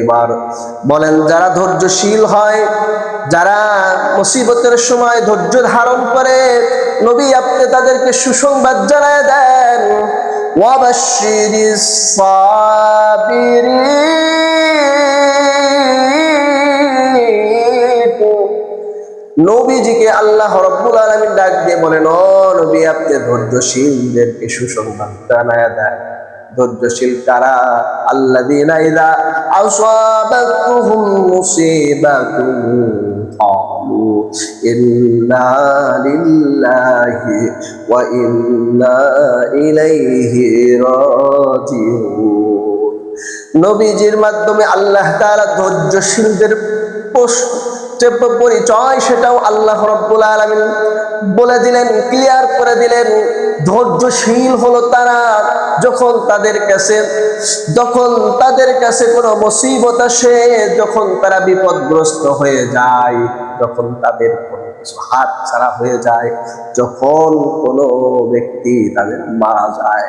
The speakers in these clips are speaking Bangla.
এবার বলেন, যারা ধৈর্যশীল হয়, যারা মুসিবতের সময় ধৈর্য ধারণ করে, নবী আপনি তাদেরকে সুসংবাদ জানায় দেন, ওয়াবাশশিরিস সাবিরিন। নবীজিকে আল্লাহ রাব্বুল আলামিন ডাক দিয়ে বলেন, ও নবী আপনি ধৈর্যশীলদেরকে সুসংবাদ জানায় দেন। ধৈর্যশীল কারা? আল্লাযীনা ইযা আসাবাতুহুম মুসিবাতুন ক্বালু ইন্না লিল্লাহি ওয়া ইন্না ইলাইহি রাজিউন। নবীজির মাধ্যমে আল্লাহ তাআলা ধৈর্যশীলদের পরিচয় সেটাও আল্লাহ রাব্বুল আলামিন বলে দিলেন, ক্লিয়ার করে দিলেন। ধৈর্যশীল হলো তারা যখন তাদের কাছে কোনো মুসিবত আসে, যখন তারা বিপদগ্রস্ত হয়ে যায়, যখন তাদের কোনো কিছু হাত ছাড়া হয়ে যায়, যখন কোনো ব্যক্তি তাদের মারা যায়,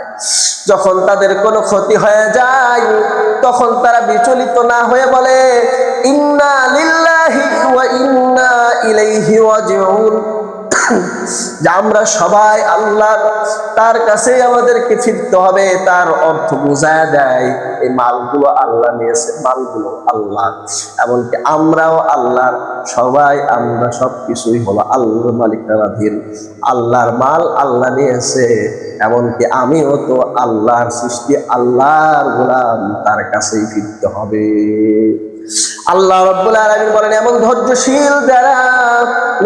যখন তাদের কোনো ক্ষতি হয়ে যায়, তখন তারা বিচলিত না হয়ে বলে, ইন্না লিল্লাহি ওয়া ইন্না ইলাইহি রাজিউন। যে আমরা সবাই আল্লাহর, তার কাছে আমাদেরকে ফিরতে হবে। তার অর্থ বোঝায় দেয় এই মালগুলো আল্লাহ নিয়েছে, মালগুলো আল্লাহ, এমনকি আমরাও আল্লাহর, সবাই আমরা সবকিছুই হলো আল্লাহর মালিকানাধীন। আল্লাহর মাল আল্লাহ নিয়েছে, এমনকি আমিও তো আল্লাহর সৃষ্টি, আল্লাহর গোলাম, তার কাছেই ফিরতে হবে। আল্লাহ রাব্বুল আলামিন বলেন, এমন ধৈর্যশীল যারা,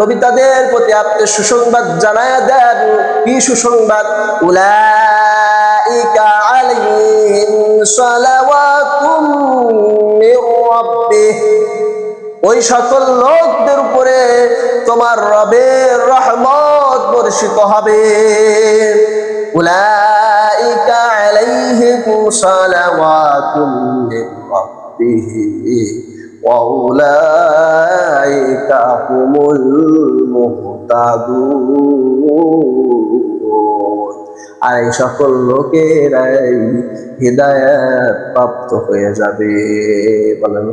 নবী তাদের প্রতি আপনি সুসংবাদ জানায়া দেন। কি সুসংবাদ? উলাইকা আলাইহিম সালাওয়াতুম মির রাব্বিহ। ওই সকল লোকদের উপরে তোমার রবের রহমত বর্ষিত হবে। উলাইকা আলাইহিম সালাওয়াতুম মির রাব্বিহ ওয়া উলাইকা হুমুল মুহতাদুন। আর এই সকল লোকেরাই হিদায়াত প্রাপ্ত হয়ে যাবে। বলেন